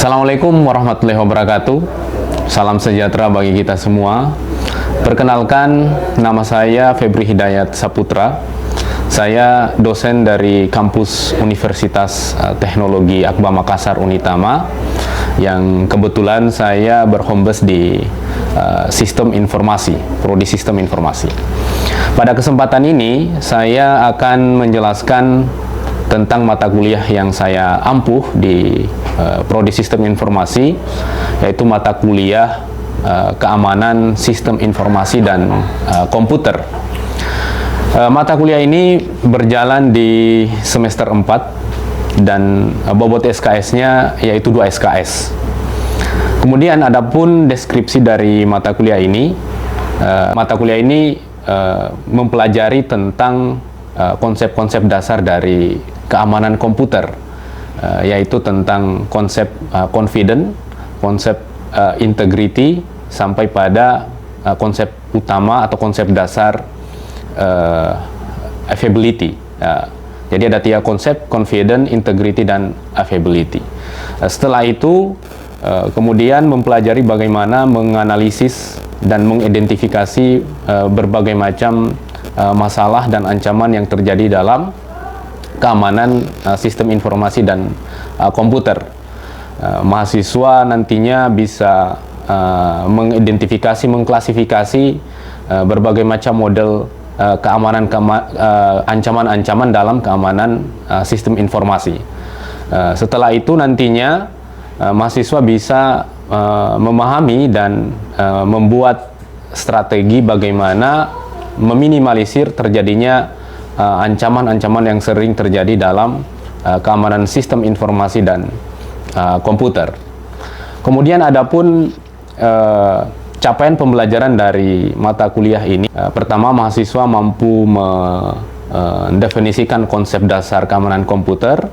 Assalamualaikum warahmatullahi wabarakatuh. Salam sejahtera bagi kita semua. Perkenalkan, nama saya Febri Hidayat Saputra. Saya dosen dari kampus Universitas Teknologi Akbar Makassar Unitama, yang kebetulan saya berhombes di sistem informasi, prodi sistem informasi. Pada kesempatan ini, saya akan menjelaskan tentang mata kuliah yang saya ampuh di prodi sistem informasi, yaitu mata kuliah keamanan sistem informasi dan komputer. Mata kuliah ini berjalan di semester 4 dan bobot SKS-nya yaitu 2 SKS. Kemudian adapun deskripsi dari mata kuliah ini, mempelajari tentang konsep-konsep dasar dari keamanan komputer, yaitu tentang konsep confident, konsep integrity, sampai pada konsep utama atau konsep dasar availability. Jadi ada 3 konsep: confident, integrity, dan availability. Setelah itu kemudian mempelajari bagaimana menganalisis dan mengidentifikasi berbagai macam masalah dan ancaman yang terjadi dalam keamanan sistem informasi dan komputer. Mahasiswa nantinya bisa mengidentifikasi, mengklasifikasi berbagai macam model keamanan, ancaman-ancaman dalam keamanan sistem informasi. Setelah itu nantinya mahasiswa bisa memahami dan membuat strategi bagaimana meminimalisir terjadinya ancaman-ancaman yang sering terjadi dalam keamanan sistem informasi dan komputer. Kemudian adapun capaian pembelajaran dari mata kuliah ini, pertama, mahasiswa mampu mendefinisikan konsep dasar keamanan komputer.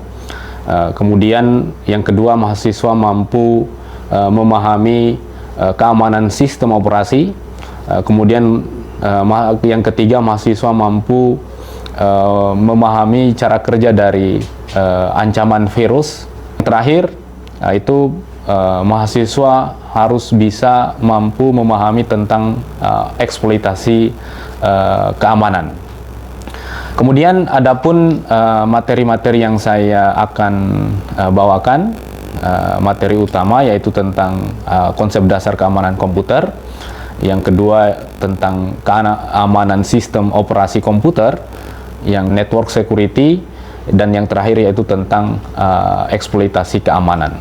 Kemudian yang kedua, mahasiswa mampu memahami keamanan sistem operasi. Kemudian yang ketiga, mahasiswa mampu memahami cara kerja dari ancaman virus. Yang terakhir, itu mahasiswa harus bisa mampu memahami tentang eksploitasi keamanan. Kemudian adapun materi-materi yang saya akan bawakan, materi utama yaitu tentang konsep dasar keamanan komputer, yang kedua tentang keamanan sistem operasi komputer, yang network security, dan yang terakhir yaitu tentang eksploitasi keamanan.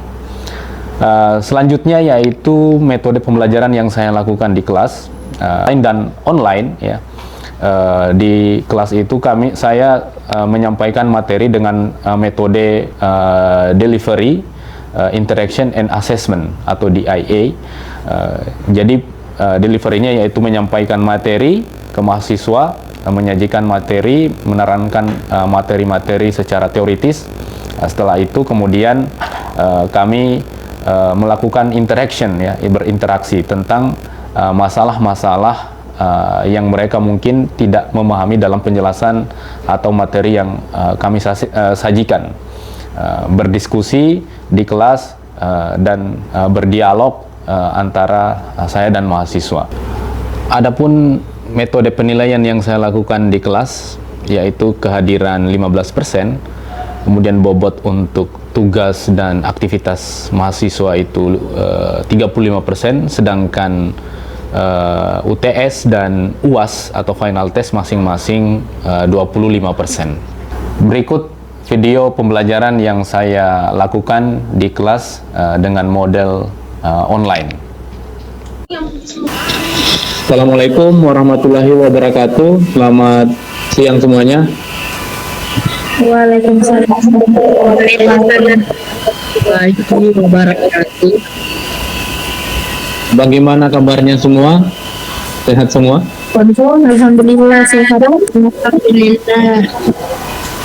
Selanjutnya yaitu metode pembelajaran yang saya lakukan di kelas dan online, ya. Di kelas itu saya menyampaikan materi dengan metode delivery, interaction and assessment atau DIA. Jadi deliverynya yaitu menyampaikan materi ke mahasiswa, menyajikan materi, menerangkan materi-materi secara teoritis. Setelah itu kemudian kami melakukan interaction, ya, berinteraksi tentang masalah-masalah yang mereka mungkin tidak memahami dalam penjelasan atau materi yang kami sajikan. Berdiskusi di kelas dan berdialog antara saya dan mahasiswa. Adapun metode penilaian yang saya lakukan di kelas yaitu kehadiran 15%, kemudian bobot untuk tugas dan aktivitas mahasiswa itu 35%, sedangkan UTS dan UAS atau final test masing-masing 25%. Berikut video pembelajaran yang saya lakukan di kelas dengan model online. Assalamualaikum warahmatullahi wabarakatuh. Selamat siang semuanya. Waalaikumsalam warahmatullahi wabarakatuh. Bagaimana kabarnya semua? Sehat semua? Alhamdulillah sehat. Alhamdulillah.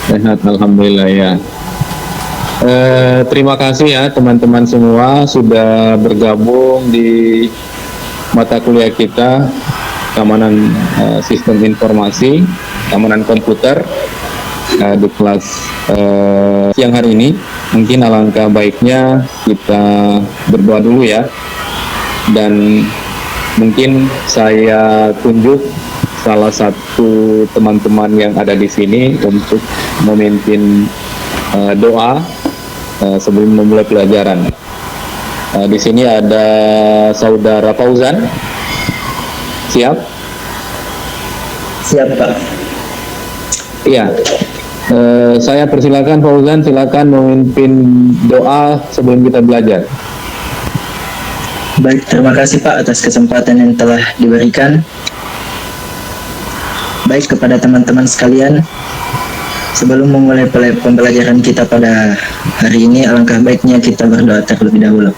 Sehat, alhamdulillah, ya. Terima kasih ya teman-teman semua sudah bergabung di mata kuliah kita keamanan sistem informasi, keamanan komputer. di kelas siang hari ini. Mungkin alangkah baiknya kita berdoa dulu ya, dan mungkin saya tunjuk salah satu teman-teman yang ada di sini untuk memimpin doa sebelum memulai pelajaran. Di sini ada Saudara Fauzan. Siap? Siap, Pak. Iya. Saya persilakan Fauzan, silakan memimpin doa sebelum kita belajar. Baik, terima kasih Pak atas kesempatan yang telah diberikan. Baik, kepada teman-teman sekalian, sebelum memulai pembelajaran kita pada hari ini, alangkah baiknya kita berdoa terlebih dahulu.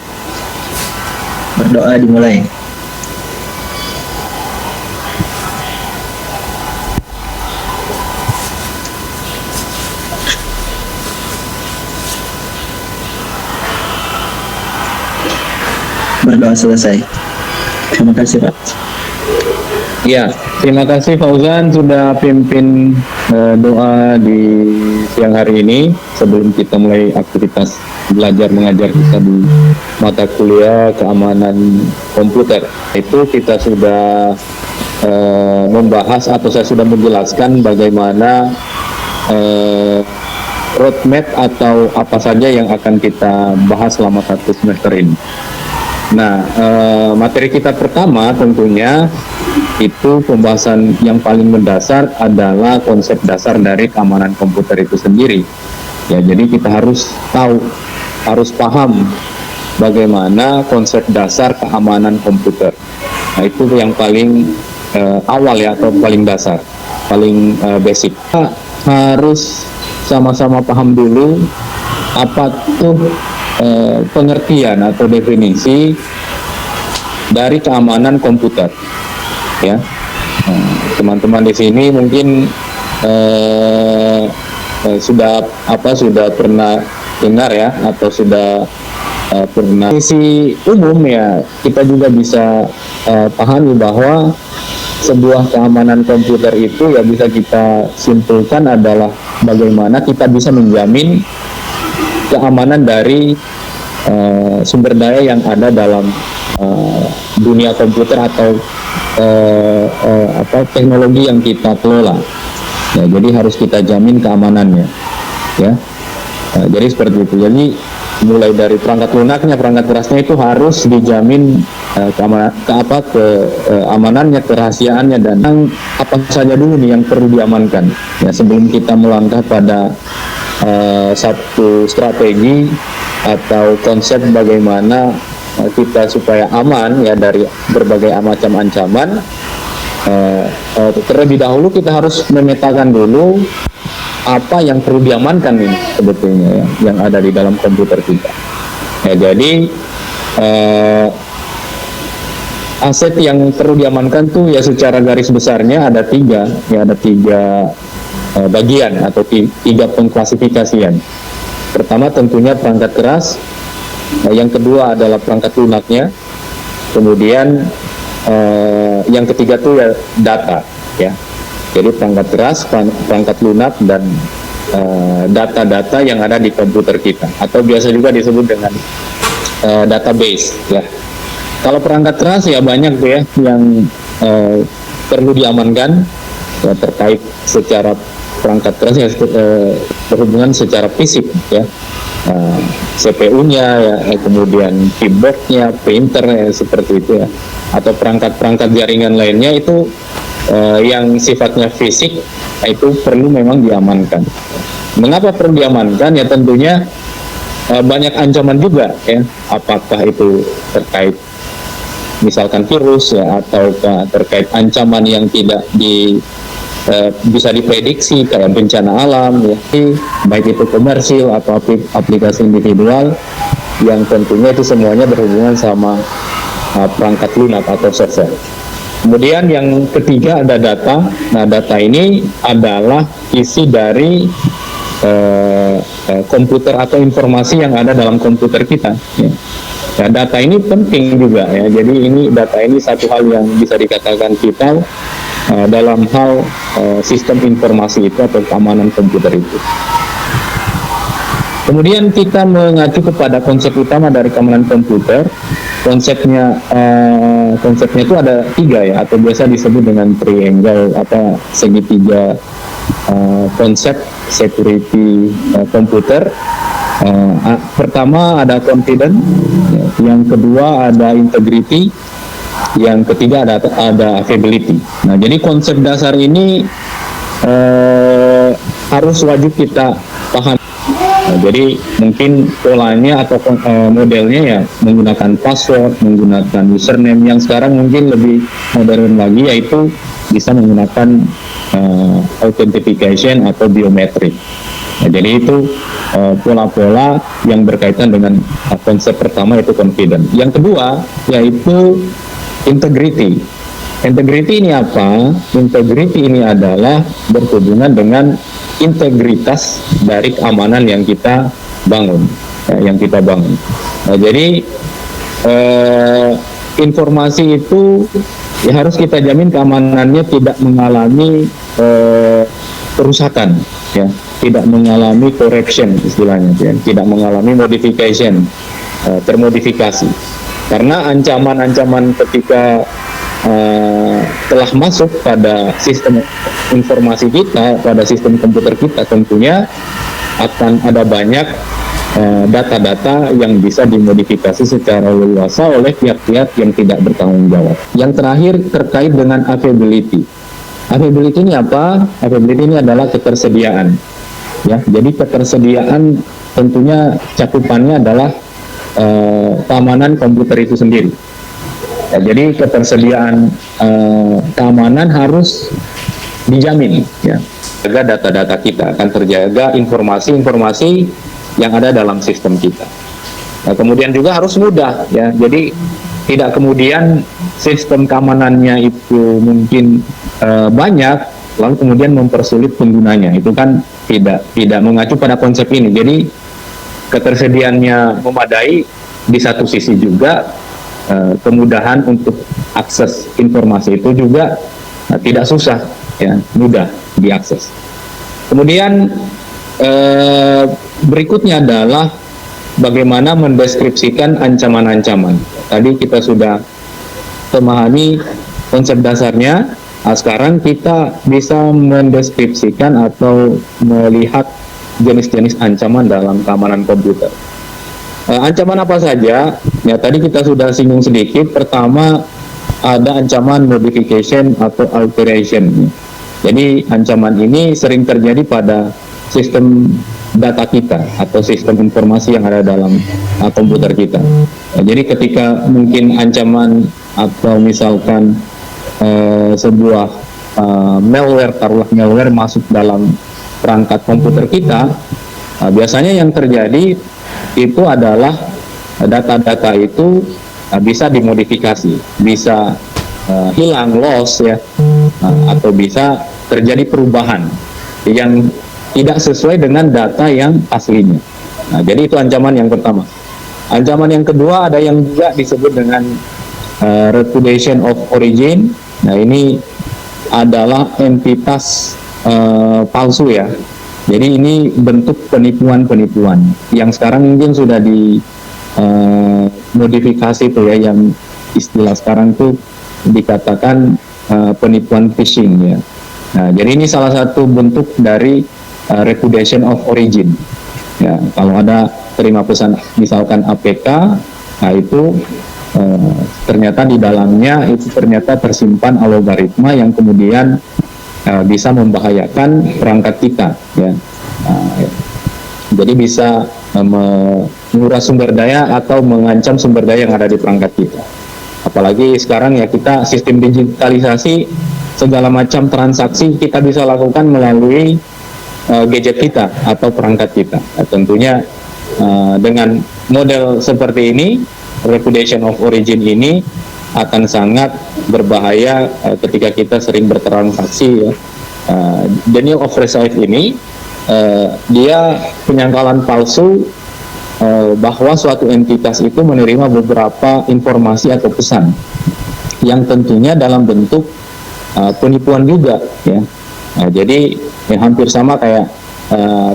Berdoa dimulai. Berdoa selesai. Terima kasih Pak. Ya, terima kasih Fauzan sudah pimpin doa di siang hari ini sebelum kita mulai aktivitas belajar mengajar kita di mata kuliah keamanan komputer. Itu kita sudah membahas atau saya sudah menjelaskan bagaimana roadmap atau apa saja yang akan kita bahas selama satu semester ini. Nah, materi kita pertama tentunya itu pembahasan yang paling mendasar adalah konsep dasar dari keamanan komputer itu sendiri. Ya, jadi kita harus tahu, harus paham bagaimana konsep dasar keamanan komputer. Nah, itu yang paling awal ya, atau paling dasar, paling basic. Kita harus sama-sama paham dulu apa tuh pengertian atau definisi dari keamanan komputer, ya. Teman-teman di sini mungkin sudah pernah dengar ya, atau sudah pernah. Definisi umum ya, kita juga bisa pahami bahwa sebuah keamanan komputer itu ya bisa kita simpulkan adalah bagaimana kita bisa menjamin keamanan dari sumber daya yang ada dalam dunia komputer atau teknologi yang kita kelola. Ya, jadi harus kita jamin keamanannya, ya. Jadi seperti itu. Jadi mulai dari perangkat lunaknya, perangkat kerasnya itu harus dijamin keamanannya, kerahasiaannya, dan apa saja dulu nih yang perlu diamankan. Ya, sebelum kita melangkah pada satu strategi atau konsep bagaimana kita supaya aman ya dari berbagai macam ancaman, terlebih dahulu kita harus memetakan dulu apa yang perlu diamankan ini sebetulnya ya, yang ada di dalam komputer kita. Ya, jadi aset yang perlu diamankan tuh ya secara garis besarnya ada tiga bagian atau tiga pengklasifikasian. Pertama tentunya perangkat keras, yang kedua adalah perangkat lunaknya, kemudian yang ketiga tuh ya data, ya. Jadi perangkat keras, perangkat lunak, dan data-data yang ada di komputer kita, atau biasa juga disebut dengan database, ya. Kalau perangkat keras ya banyak tuh ya yang perlu diamankan ya, terkait secara perangkat keras ya, berhubungan secara fisik ya, CPU-nya ya, kemudian keyboard-nya, printer ya, seperti itu ya, atau perangkat-perangkat jaringan lainnya itu yang sifatnya fisik itu perlu memang diamankan. Mengapa perlu diamankan? Ya tentunya banyak ancaman juga ya, apakah itu terkait misalkan virus ya, atau terkait ancaman yang tidak bisa diprediksi kayak bencana alam ya, baik itu komersil atau aplikasi individual, yang tentunya itu semuanya berhubungan sama perangkat lunak atau server. Kemudian yang ketiga ada data. Nah, data ini adalah isi dari komputer atau informasi yang ada dalam komputer kita ya. Ya, data ini penting juga ya. Jadi data ini satu hal yang bisa dikatakan vital dalam hal sistem informasi itu atau keamanan komputer itu. Kemudian kita mengacu kepada konsep utama dari keamanan komputer. Konsepnya itu ada 3 ya, atau biasa disebut dengan triangle, segitiga konsep security komputer. Pertama ada confidence, yang kedua ada integrity, yang ketiga ada availability. Nah, jadi konsep dasar ini harus wajib kita pahami. Nah, jadi mungkin polanya atau modelnya ya menggunakan password, menggunakan username, yang sekarang mungkin lebih modern lagi yaitu bisa menggunakan authentication atau biometrik. Nah, jadi itu pola-pola yang berkaitan dengan konsep pertama itu confidence. Yang kedua yaitu integrity. Integrity ini apa? Integrity ini adalah berhubungan dengan integritas dari keamanan yang kita bangun, Nah, jadi informasi itu ya harus kita jamin keamanannya tidak mengalami kerusakan, ya, tidak mengalami correction istilahnya, ya, tidak mengalami modification, termodifikasi. Karena ancaman-ancaman ketika telah masuk pada sistem informasi kita, pada sistem komputer kita, tentunya akan ada banyak data-data yang bisa dimodifikasi secara leluasa oleh pihak-pihak yang tidak bertanggung jawab. Yang terakhir terkait dengan availability. Availability ini apa? Availability ini adalah ketersediaan. Ya, jadi ketersediaan tentunya cakupannya adalah keamanan komputer itu sendiri. Ya, jadi ketersediaan keamanan harus dijamin, ya. Jaga data-data kita, akan terjaga informasi-informasi yang ada dalam sistem kita. Nah, kemudian juga harus mudah, ya. Jadi tidak kemudian sistem keamanannya itu mungkin banyak, lalu kemudian mempersulit penggunanya. Itu kan tidak mengacu pada konsep ini. Jadi ketersediaannya memadai, di satu sisi juga kemudahan untuk akses informasi itu juga tidak susah, ya, mudah diakses. Kemudian berikutnya adalah bagaimana mendeskripsikan ancaman-ancaman. Tadi kita sudah memahami konsep dasarnya. Nah, sekarang kita bisa mendeskripsikan atau melihat jenis-jenis ancaman dalam keamanan komputer. Ancaman apa saja? Ya, tadi kita sudah singgung sedikit. Pertama, ada ancaman modification atau alteration. Jadi ancaman ini sering terjadi pada sistem data kita atau sistem informasi yang ada dalam komputer kita. Jadi ketika mungkin ancaman atau misalkan sebuah malware, taruhlah malware masuk dalam perangkat komputer kita, biasanya yang terjadi itu adalah data-data itu bisa dimodifikasi, bisa hilang, loss, ya, atau bisa terjadi perubahan yang tidak sesuai dengan data yang aslinya. Nah, jadi itu ancaman yang pertama. Ancaman yang kedua ada yang juga disebut dengan repudiation of origin. Nah, ini adalah entitas palsu, ya. Jadi ini bentuk penipuan-penipuan yang sekarang mungkin sudah dimodifikasi tuh, ya, yang istilah sekarang tuh dikatakan penipuan phishing, ya. Nah, jadi ini salah satu bentuk dari repudiation of origin. Ya, kalau ada terima pesan misalkan APK, nah itu ternyata di dalamnya itu ternyata tersimpan algoritma yang kemudian bisa membahayakan perangkat kita, ya. Jadi bisa menguras sumber daya atau mengancam sumber daya yang ada di perangkat kita. Apalagi sekarang, ya, kita sistem digitalisasi, segala macam transaksi kita bisa lakukan melalui gadget kita atau perangkat kita. Nah, tentunya dengan model seperti ini, repudiation of origin ini akan sangat berbahaya ketika kita sering bertransaksi, ya. Denial of result ini dia penyangkalan palsu bahwa suatu entitas itu menerima beberapa informasi atau pesan yang tentunya dalam bentuk penipuan juga ya. Nah, jadi ya hampir sama kayak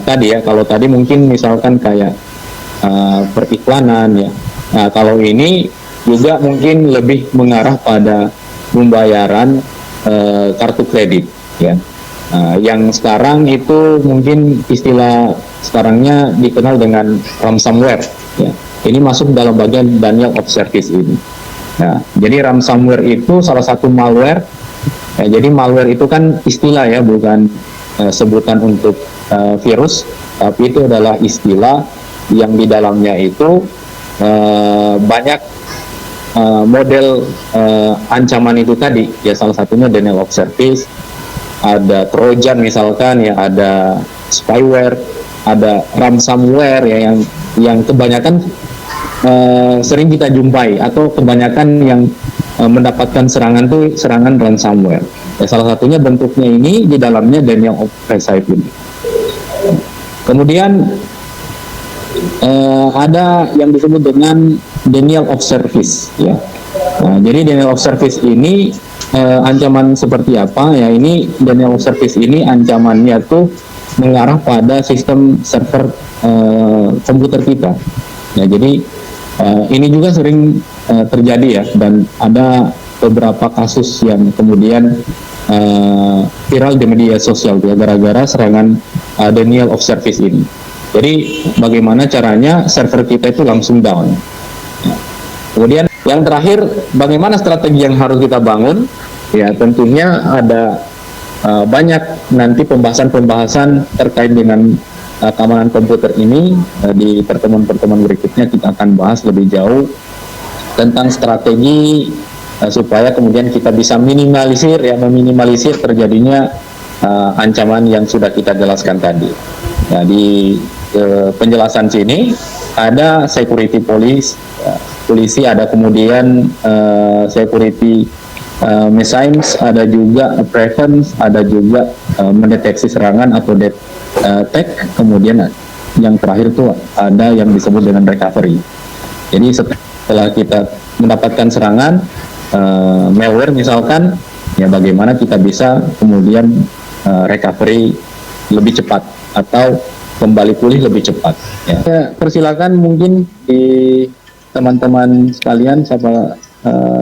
tadi ya. Kalau tadi mungkin misalkan kayak periklanan ya. Nah, kalau ini juga mungkin lebih mengarah pada pembayaran kartu kredit ya. Yang sekarang itu mungkin istilah sekarangnya dikenal dengan ransomware ya. Ini masuk dalam bagian denial of service ini. Nah, jadi ransomware itu salah satu malware. Ya, jadi malware itu kan istilah ya, bukan sebutan untuk virus, tapi itu adalah istilah yang di dalamnya itu banyak model ancaman itu tadi ya. Salah satunya denial of service, ada trojan misalkan ya, ada spyware, ada ransomware ya, yang kebanyakan sering kita jumpai, atau kebanyakan yang mendapatkan serangan tuh serangan ransomware ya. Salah satunya bentuknya ini di dalamnya denial of service ini. Kemudian ada yang disebut dengan denial of service ya. Nah, jadi denial of service ini ancaman seperti apa ya? Ini denial of service ini ancamannya tuh mengarah pada sistem server komputer kita ya. Jadi ini juga sering terjadi ya, dan ada beberapa kasus yang kemudian viral di media sosial ya, gara-gara serangan denial of service ini. Jadi bagaimana caranya server kita itu langsung down. Kemudian yang terakhir, bagaimana strategi yang harus kita bangun? Ya tentunya ada banyak nanti pembahasan-pembahasan terkait dengan keamanan komputer ini. Di pertemuan-pertemuan berikutnya kita akan bahas lebih jauh tentang strategi supaya kemudian kita bisa meminimalisir terjadinya ancaman yang sudah kita jelaskan tadi. Nah, di penjelasan sini ada security polisi, ada kemudian security mechanisms, ada juga prevent, ada juga mendeteksi serangan atau detect, kemudian yang terakhir itu ada yang disebut dengan recovery. Jadi setelah kita mendapatkan serangan malware misalkan ya, bagaimana kita bisa kemudian recovery lebih cepat atau kembali pulih lebih cepat ya. Persilakan mungkin di teman-teman sekalian,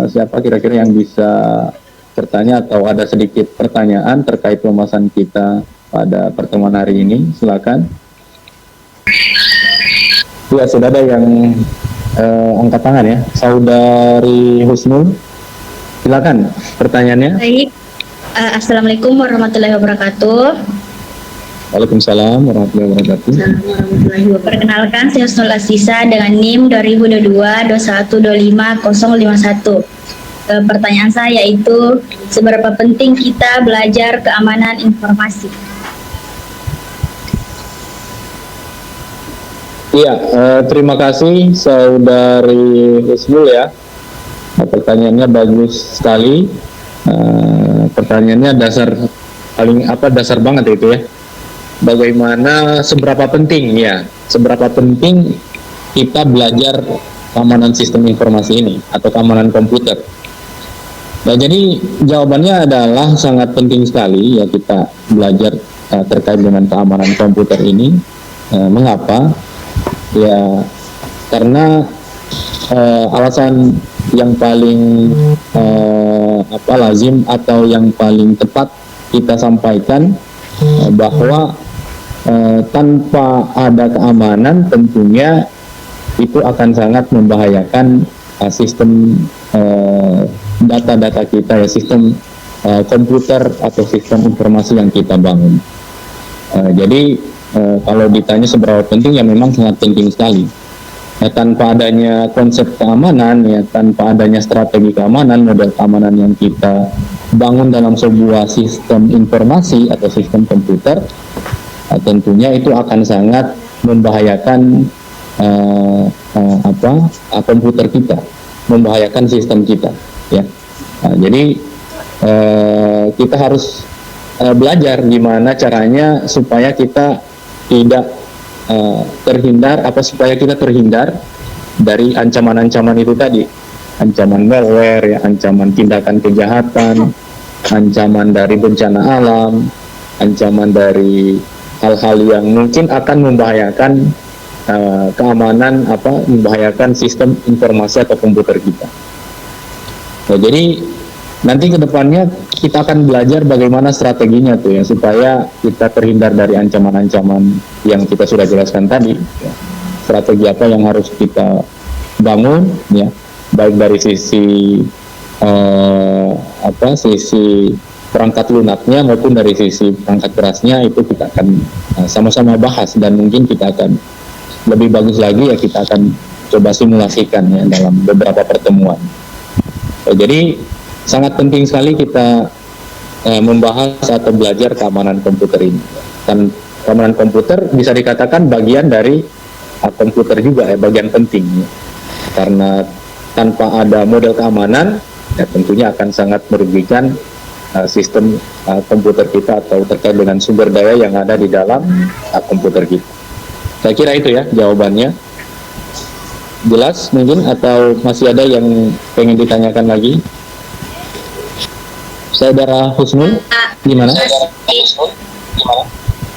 siapa kira-kira yang bisa bertanya atau ada sedikit pertanyaan terkait pembahasan kita pada pertemuan hari ini, silakan. Ya, sudah ada yang angkat tangan ya, Saudari Husnul, silakan pertanyaannya. Baik. Assalamualaikum warahmatullahi wabarakatuh. Waalaikumsalam warahmatullahi wabarakatuh. Perkenalkan, saya Husnul Asisa dengan NIM 2022-2125051. Pertanyaan saya yaitu, seberapa penting kita belajar keamanan informasi? Iya, terima kasih Saudari Husnul ya. Pertanyaannya bagus sekali. Pertanyaannya dasar banget itu ya. Bagaimana seberapa penting kita belajar keamanan sistem informasi ini atau keamanan komputer. Nah, jadi jawabannya adalah sangat penting sekali ya kita belajar terkait dengan keamanan komputer ini. Mengapa? Ya karena alasan yang paling lazim atau yang paling tepat kita sampaikan bahwa tanpa ada keamanan tentunya itu akan sangat membahayakan sistem data-data kita ya, sistem komputer atau sistem informasi yang kita bangun. Jadi kalau ditanya seberapa penting, ya memang sangat penting sekali. Tanpa adanya konsep keamanan ya, tanpa adanya strategi keamanan, model keamanan yang kita bangun dalam sebuah sistem informasi atau sistem komputer, tentunya itu akan sangat membahayakan komputer kita, membahayakan sistem kita ya. Jadi kita harus belajar gimana caranya supaya kita tidak supaya kita terhindar dari ancaman-ancaman itu tadi, ancaman malware ya, ancaman tindakan kejahatan ancaman dari bencana alam, ancaman dari hal-hal yang mungkin akan membahayakan keamanan, membahayakan sistem informasi atau komputer kita. Nah, jadi nanti ke depannya kita akan belajar bagaimana strateginya tuh ya, supaya kita terhindar dari ancaman-ancaman yang kita sudah jelaskan tadi. Ya. Strategi apa yang harus kita bangun, ya, baik dari sisi sisi perangkat lunaknya maupun dari sisi perangkat kerasnya, itu kita akan sama-sama bahas, dan mungkin kita akan lebih bagus lagi ya, kita akan coba simulasikan ya dalam beberapa pertemuan. Jadi sangat penting sekali kita membahas atau belajar keamanan komputer ini. Dan keamanan komputer bisa dikatakan bagian dari komputer juga ya, bagian penting ya. Karena tanpa ada model keamanan ya tentunya akan sangat merugikan sistem komputer kita atau terkait dengan sumber daya yang ada di dalam komputer kita. Saya kira itu ya jawabannya. Jelas mungkin, atau masih ada yang pengen ditanyakan lagi? Saudara Husnul, gimana?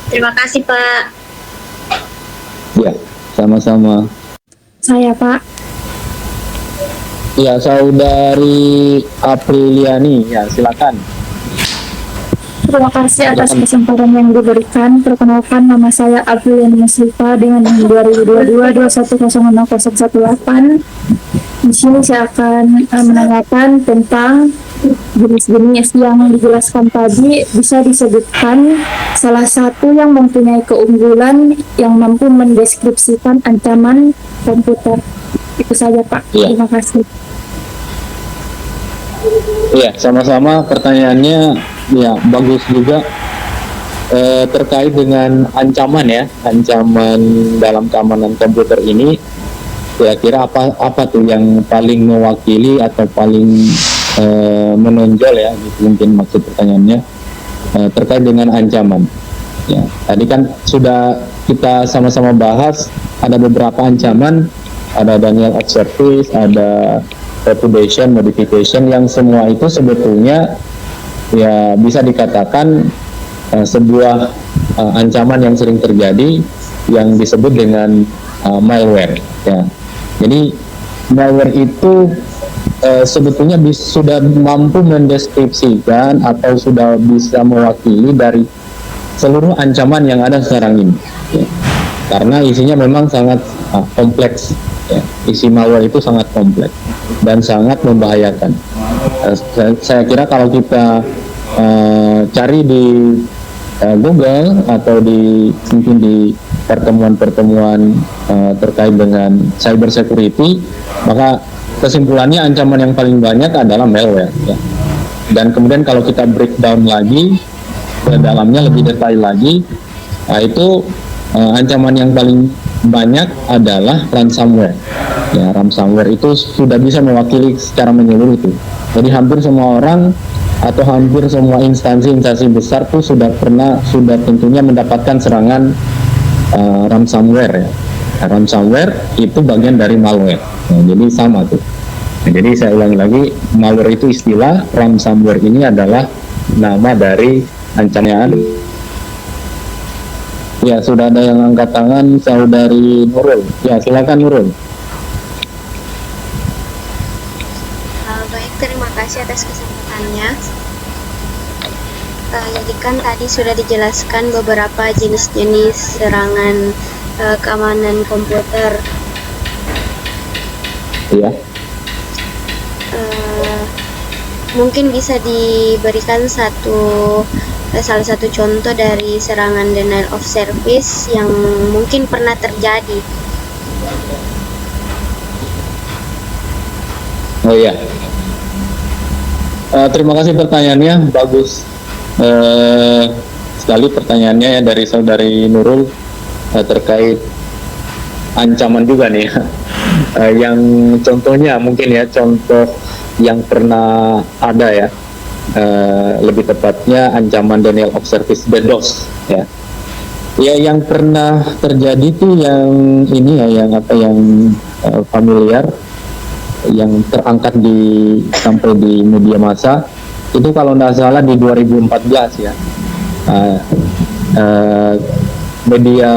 Terima kasih Pak. Ya, sama-sama. Saya Pak. Ya, saudari Apriliani, ya silakan. Terima kasih atas kesempatan yang diberikan. Perkenalkan, nama saya Apriliani Muslifa dengan NIM 2022-2106-018. Di sini saya akan menanyakan tentang jenis-jenis yang dijelaskan tadi. Bisa disebutkan salah satu yang mempunyai keunggulan yang mampu mendeskripsikan ancaman komputer. Itu saja Pak. Ya. Terima kasih. Iya, sama-sama. Pertanyaannya ya bagus juga, terkait dengan ancaman ya, ancaman dalam keamanan komputer ini. Kira-kira apa tuh yang paling mewakili atau paling menonjol ya, gitu mungkin maksud pertanyaannya, terkait dengan ancaman. Ya, tadi kan sudah kita sama-sama bahas, ada beberapa ancaman, ada denial of service, ada repudiation, modification, yang semua itu sebetulnya ya bisa dikatakan sebuah ancaman yang sering terjadi yang disebut dengan malware ya. Jadi malware itu sebetulnya sudah mampu mendeskripsikan atau sudah bisa mewakili dari seluruh ancaman yang ada sekarang ini ya. Karena isinya memang sangat kompleks ya. Isi malware itu sangat kompleks dan sangat membahayakan. Saya kira kalau kita cari di Google atau mungkin di pertemuan-pertemuan terkait dengan cyber security, maka kesimpulannya ancaman yang paling banyak adalah malware ya. Dan kemudian kalau kita breakdown lagi ke dalamnya lebih detail lagi, nah itu ancaman yang paling banyak adalah ransomware. Ya, ransomware itu sudah bisa mewakili secara menyeluruh itu. Jadi hampir semua orang atau hampir semua instansi-instansi besar tuh sudah tentunya mendapatkan serangan ransomware ya. Nah, ransomware itu bagian dari malware. Nah, jadi sama tuh. Nah, jadi saya ulangi lagi, malware itu istilah, ransomware ini adalah nama dari ancaman. Ya, sudah ada yang angkat tangan, saudari Nurul. Ya, silakan Nurul. Baik, terima kasih atas kesempatannya. Jadi kan tadi sudah dijelaskan beberapa jenis-jenis serangan keamanan komputer. Iya. Mungkin bisa diberikan salah satu contoh dari serangan denial of service yang mungkin pernah terjadi. Oh iya. Terima kasih pertanyaannya, bagus sekali pertanyaannya ya dari saudari Nurul terkait ancaman juga nih. Yang contohnya mungkin ya, contoh yang pernah ada ya, lebih tepatnya ancaman denial of service, DDoS ya. Ya, yang pernah terjadi tuh yang ini ya, yang familiar, yang terangkat sampai di media massa, Itu kalau tidak salah di 2014 ya. Uh, uh, media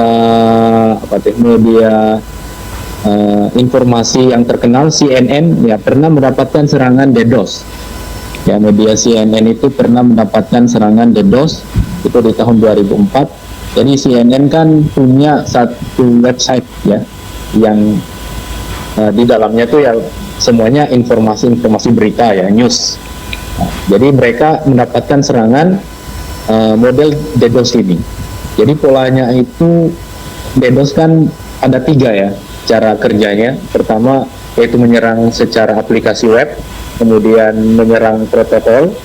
informasi yang terkenal CNN ya pernah mendapatkan serangan DDoS. Ya, media CNN itu pernah mendapatkan serangan DDoS itu di tahun 2004. Jadi CNN kan punya satu website ya yang di dalamnya tuh ya semuanya informasi berita ya, news. Nah, jadi mereka mendapatkan serangan model DDoS ini. Jadi polanya itu DDoS kan ada 3 ya cara kerjanya. Pertama yaitu menyerang secara aplikasi web, kemudian menyerang protokol,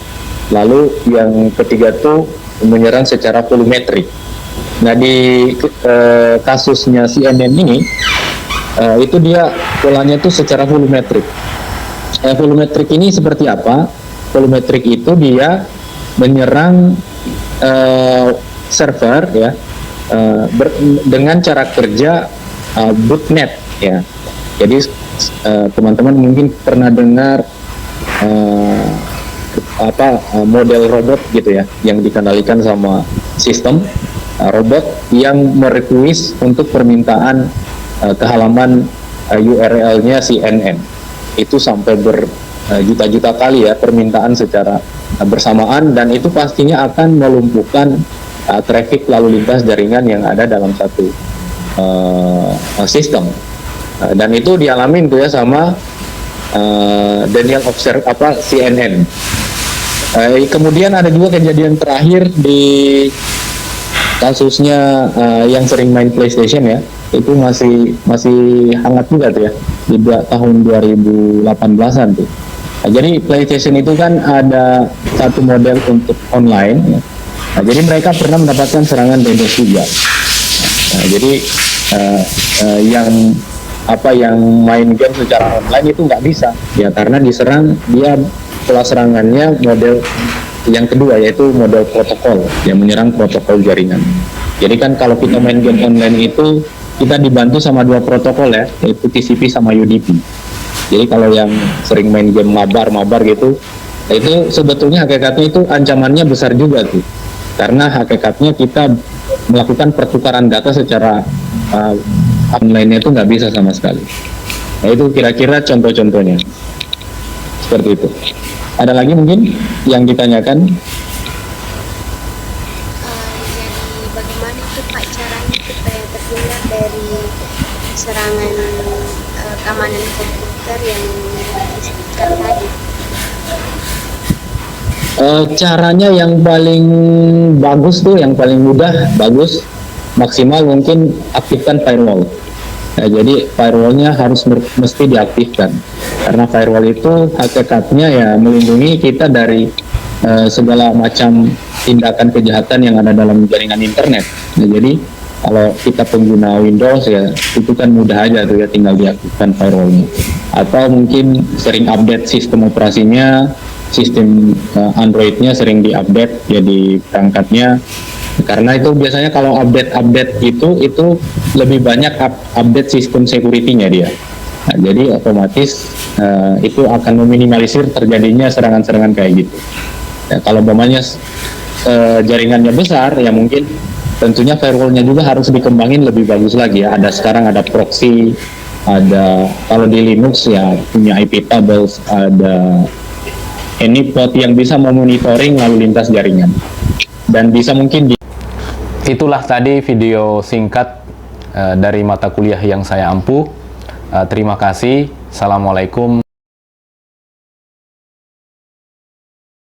lalu yang ketiga tuh menyerang secara volumetrik. Nah di kasusnya CNN ini itu dia polanya tuh secara volumetrik. Volumetrik ini seperti apa? Volumetrik itu dia menyerang server ya dengan cara kerja botnet ya. Jadi teman-teman mungkin pernah dengar model robot gitu ya yang dikendalikan sama sistem robot yang merequest untuk permintaan ke halaman URL-nya CNN. Itu sampai berjuta-juta kali ya permintaan secara bersamaan, dan itu pastinya akan melumpuhkan traffic lalu lintas jaringan yang ada dalam satu sistem. Dan itu dialamin tuh ya sama Daniel CNN. Kemudian ada juga kejadian terakhir di kasusnya yang sering main PlayStation ya, itu masih hangat juga tuh ya di tahun 2018-an tuh. Nah, jadi PlayStation itu kan ada satu model untuk online ya. Nah, jadi mereka pernah mendapatkan serangan DDoS juga. Nah, jadi yang main game secara online itu nggak bisa ya, karena diserang dia pola serangannya model yang kedua, yaitu model protokol yang menyerang protokol jaringan. Jadi kan kalau kita main game online itu kita dibantu sama 2 protokol ya, yaitu TCP sama UDP. Jadi kalau yang sering main game mabar gitu, itu sebetulnya hakikatnya itu ancamannya besar juga tuh, karena hakikatnya kita melakukan pertukaran data secara online itu nggak bisa sama sekali. Nah itu kira-kira contoh-contohnya seperti itu. Ada lagi mungkin yang ditanyakan? Jadi bagaimana itu Pak caranya supaya terhindar dari serangan keamanan komputer yang disebutkan tadi? Caranya yang paling bagus tuh, yang paling mudah, bagus, maksimal mungkin aktifkan firewall. Nah, jadi firewallnya harus mesti diaktifkan, karena firewall itu hakikatnya ya melindungi kita dari segala macam tindakan kejahatan yang ada dalam jaringan internet. Nah, jadi kalau kita pengguna Windows ya itu kan mudah aja tuh ya, tinggal diaktifkan firewallnya. Atau mungkin sering update sistem operasinya, sistem Androidnya sering diupdate jadi perangkatnya. Karena itu biasanya kalau update itu lebih banyak update sistem security-nya dia. Nah, jadi otomatis itu akan meminimalisir terjadinya serangan-serangan kayak gitu. Ya, kalau umpamanya jaringannya besar ya mungkin tentunya firewall-nya juga harus dikembangin lebih bagus lagi ya. Sekarang ada proxy, ada kalau di Linux ya punya IP tables, ada anypod yang bisa memonitoring lalu lintas jaringan. Dan bisa mungkin Itulah tadi video singkat dari mata kuliah yang saya ampuh. Terima kasih. Assalamualaikum